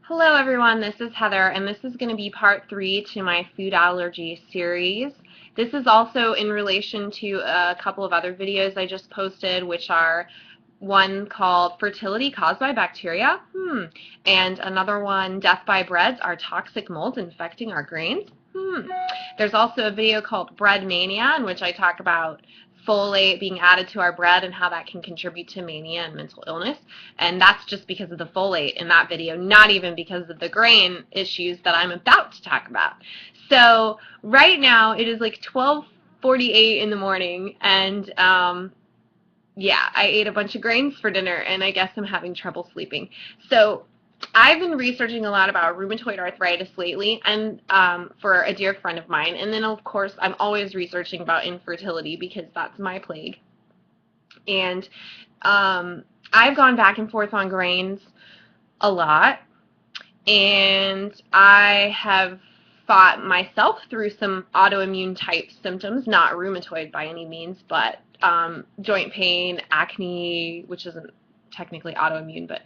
Hello everyone, this is Heather, and this is going to be part 3 to my food allergy series. This is also in relation to a couple of other videos I just posted, which are one called Fertility Caused by Bacteria, and another one, Death by Breads, Are Toxic Molds Infecting Our Grains? There's also a video called Bread Mania, in which I talk about folate being added to our bread and how that can contribute to mania and mental illness. And that's just because of the folate in that video, not even because of the grain issues that I'm about to talk about. So right now it is like 12:48 in the morning, and yeah, I ate a bunch of grains for dinner, and I guess I'm having trouble sleeping. So I've been researching a lot about rheumatoid arthritis lately, and for a dear friend of mine. And then, of course, I'm always researching about infertility because that's my plague. And I've gone back and forth on grains a lot, and I have fought myself through some autoimmune type symptoms, not rheumatoid by any means, but joint pain, acne, which isn't technically autoimmune, but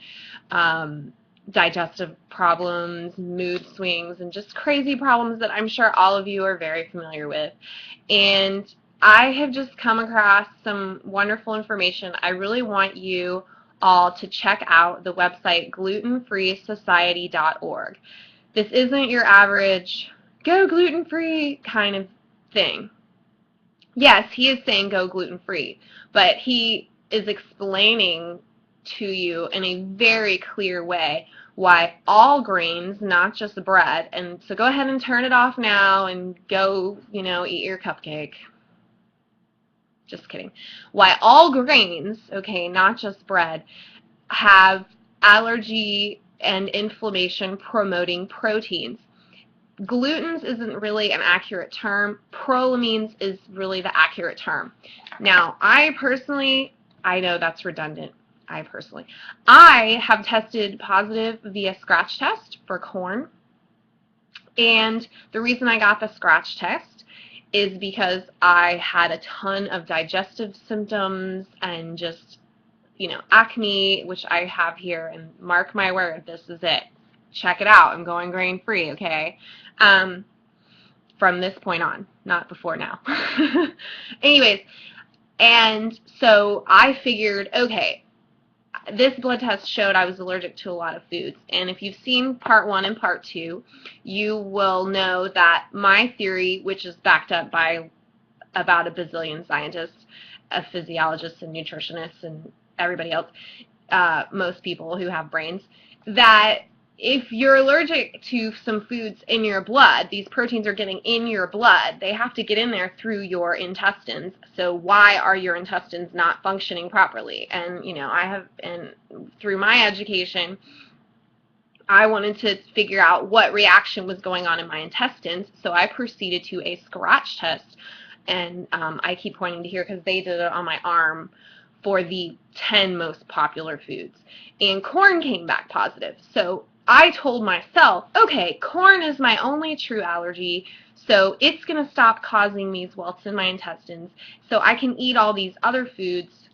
digestive problems, mood swings, and just crazy problems that I'm sure all of you are very familiar with. And I have just come across some wonderful information. I really want you all to check out the website glutenfreesociety.org. This isn't your average go gluten-free kind of thing. Yes, he is saying go gluten-free, but he is explaining to you in a very clear way why all grains, not just bread, and so go ahead and turn it off now and go, eat your cupcake. Just kidding. Why all grains, okay, not just bread, have allergy and inflammation promoting proteins. Glutens isn't really an accurate term. Prolamines is really the accurate term. Now, I know that's redundant. I have tested positive via scratch test for corn. And the reason I got the scratch test is because I had a ton of digestive symptoms and just, acne, which I have here, and mark my word, this is it. Check it out. I'm going grain-free, okay? From this point on, not before now. Anyways, and so I figured, okay, this blood test showed I was allergic to a lot of foods, and if you've seen part 1 and part 2, you will know that my theory, which is backed up by about a bazillion scientists, physiologists and nutritionists and everybody else, most people who have brains, that if you're allergic to some foods in your blood, these proteins are getting in your blood. They have to get in there through your intestines. So why are your intestines not functioning properly? And, through my education, I wanted to figure out what reaction was going on in my intestines. So I proceeded to a scratch test. And I keep pointing to here because they did it on my arm for the 10 most popular foods. And corn came back positive. So I told myself, okay, corn is my only true allergy, so it's going to stop causing these welts in my intestines, so I can eat all these other foods,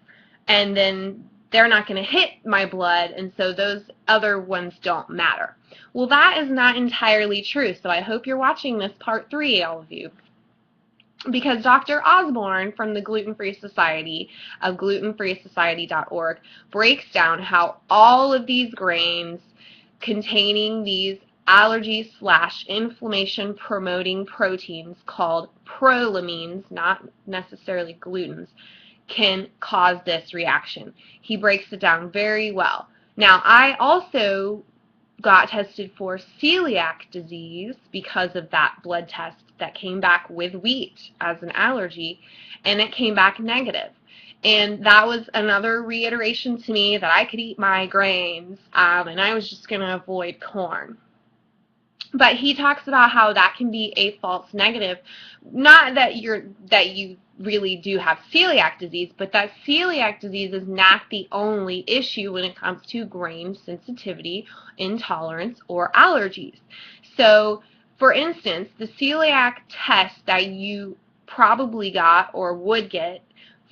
and then they're not going to hit my blood, and so those other ones don't matter. Well, that is not entirely true, so I hope you're watching this part 3, all of you. Because Dr. Osborne from the Gluten-Free Society of glutenfreesociety.org breaks down how all of these grains containing these allergy/inflammation promoting proteins called prolamines, not necessarily glutens, can cause this reaction. He breaks it down very well. Now, I also got tested for celiac disease because of that blood test that came back with wheat as an allergy, and it came back negative. And that was another reiteration to me that I could eat my grains, and I was just going to avoid corn. But he talks about how that can be a false negative. Not that you really do have celiac disease, but that celiac disease is not the only issue when it comes to grain sensitivity, intolerance, or allergies. So, for instance, the celiac test that you probably got or would get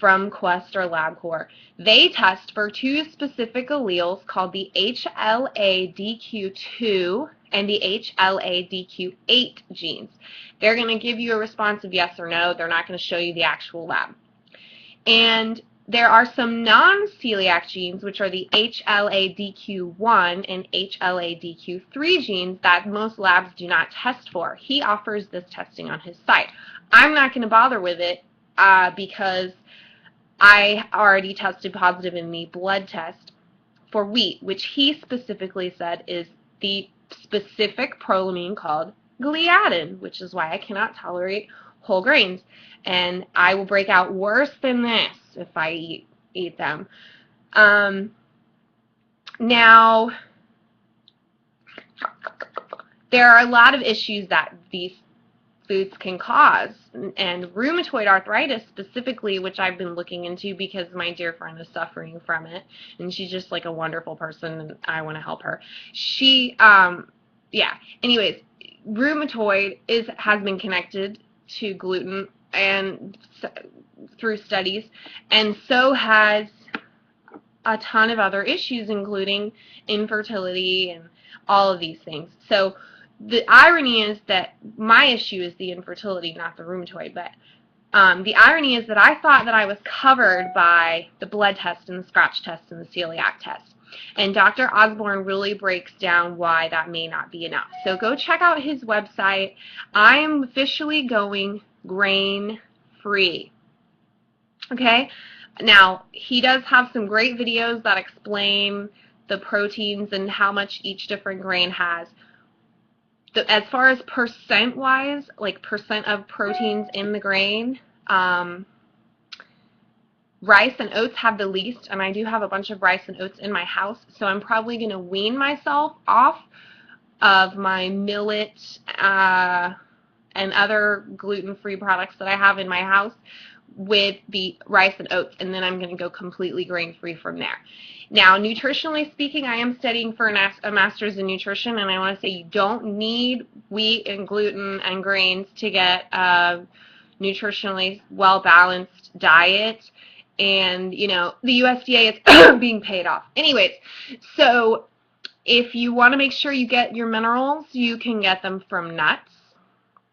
from Quest or LabCorp. They test for two specific alleles called the HLA-DQ2 and the HLA-DQ8 genes. They're going to give you a response of yes or no. They're not going to show you the actual lab. And there are some non-celiac genes, which are the HLA-DQ1 and HLA-DQ3 genes that most labs do not test for. He offers this testing on his site. I'm not going to bother with it because I already tested positive in the blood test for wheat, which he specifically said is the specific prolamine called gliadin, which is why I cannot tolerate whole grains. And I will break out worse than this if I eat them. Now, there are a lot of issues that these foods can cause, and rheumatoid arthritis specifically, which I've been looking into because my dear friend is suffering from it, and she's just like a wonderful person, and I want to help her. She, yeah, anyways, rheumatoid has been connected to gluten and through studies, and so has a ton of other issues, including infertility and all of these things. So the irony is that my issue is the infertility, not the rheumatoid, but the irony is that I thought that I was covered by the blood test and the scratch test and the celiac test. And Dr. Osborne really breaks down why that may not be enough. So go check out his website. I am officially going grain-free. Okay? Now, he does have some great videos that explain the proteins and how much each different grain has. As far as percent-wise, like percent of proteins in the grain, rice and oats have the least, and I do have a bunch of rice and oats in my house, so I'm probably going to wean myself off of my millet and other gluten-free products that I have in my house with the rice and oats, and then I'm going to go completely grain-free from there. Now, nutritionally speaking, I am studying for a master's in nutrition, and I want to say you don't need wheat and gluten and grains to get a nutritionally well-balanced diet, and, you know, the USDA is being paid off. Anyways, so if you want to make sure you get your minerals, you can get them from nuts.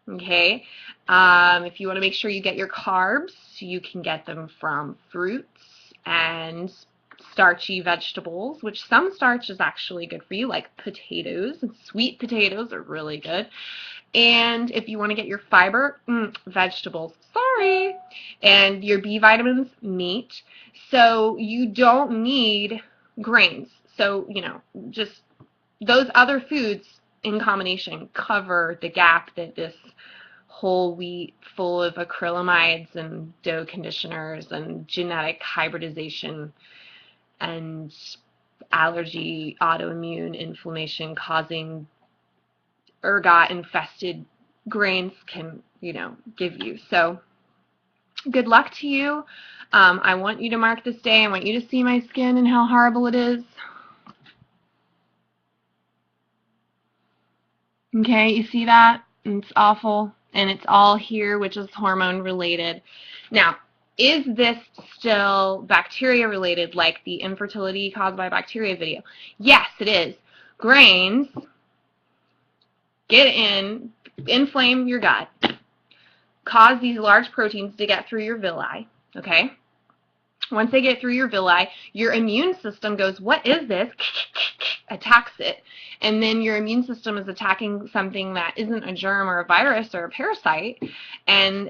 Okay, if you want to make sure you get your carbs, you can get them from fruits and starchy vegetables, which some starch is actually good for you, like potatoes, and sweet potatoes are really good. And if you want to get your fiber, vegetables, sorry, and your B vitamins, meat. So you don't need grains. So, you know, just those other foods in combination cover the gap that this whole wheat full of acrylamides and dough conditioners and genetic hybridization and allergy, autoimmune inflammation causing ergot infested grains can, you know, give you. So good luck to you. I want you to mark this day. I want you to see my skin and how horrible it is. Okay, you see that? It's awful, and it's all here, which is hormone related. Now, is this still bacteria related, like the infertility caused by bacteria video? Yes, it is. Grains inflame your gut, cause these large proteins to get through your villi, okay? Once they get through your villi, your immune system goes, what is this? Attacks it. And then your immune system is attacking something that isn't a germ or a virus or a parasite and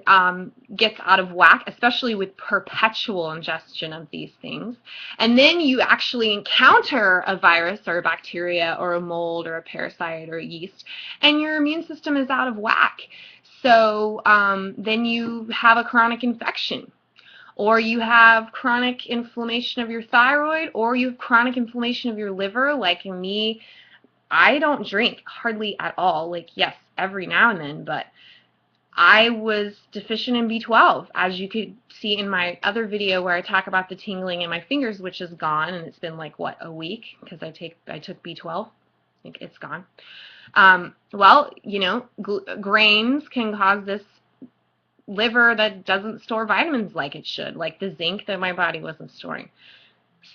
gets out of whack, especially with perpetual ingestion of these things. And then you actually encounter a virus or a bacteria or a mold or a parasite or a yeast, and your immune system is out of whack. So then you have a chronic infection. Or you have chronic inflammation of your thyroid, or you have chronic inflammation of your liver, like in me. I don't drink hardly at all, like, yes, every now and then, but I was deficient in B12, as you could see in my other video where I talk about the tingling in my fingers, which is gone, and it's been like, what, a week, because I took B12. I think it's gone. Well, you know, grains can cause this liver that doesn't store vitamins like it should, like the zinc that my body wasn't storing.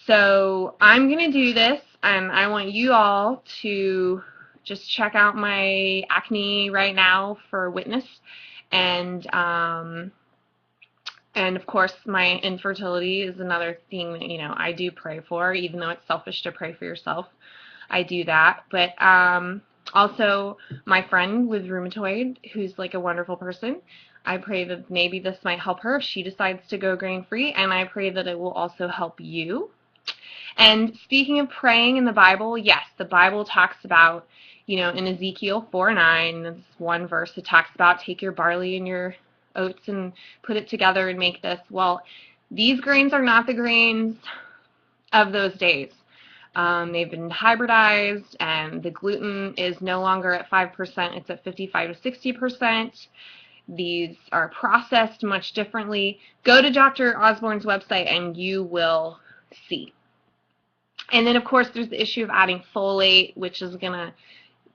So I'm going to do this, and I want you all to just check out my acne right now for witness, and of course my infertility is another thing that, you know, I do pray for, even though it's selfish to pray for yourself. I do that. But also my friend with rheumatoid, who's like a wonderful person, I pray that maybe this might help her if she decides to go grain-free, and I pray that it will also help you. And speaking of praying in the Bible, yes, the Bible talks about, you know, in Ezekiel 4:9, this one verse, it talks about take your barley and your oats and put it together and make this. Well, these grains are not the grains of those days. They've been hybridized, and the gluten is no longer at 5%, it's at 55 to 60%. These are processed much differently. Go to Dr. Osborne's website and you will see. And then, of course, there's the issue of adding folate, which is going to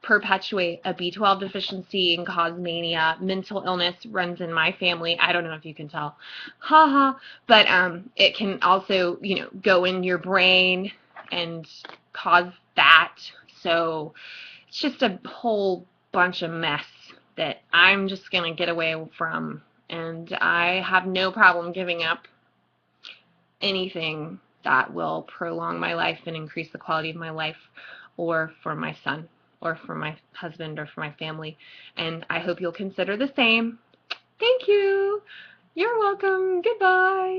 perpetuate a B12 deficiency and cause mania. Mental illness runs in my family. I don't know if you can tell. Haha. But it can also, you know, go in your brain and cause that. So it's just a whole bunch of mess that I'm just going to get away from. And I have no problem giving up anything that will prolong my life and increase the quality of my life, or for my son, or for my husband, or for my family. And I hope you'll consider the same. Thank you. You're welcome. Goodbye.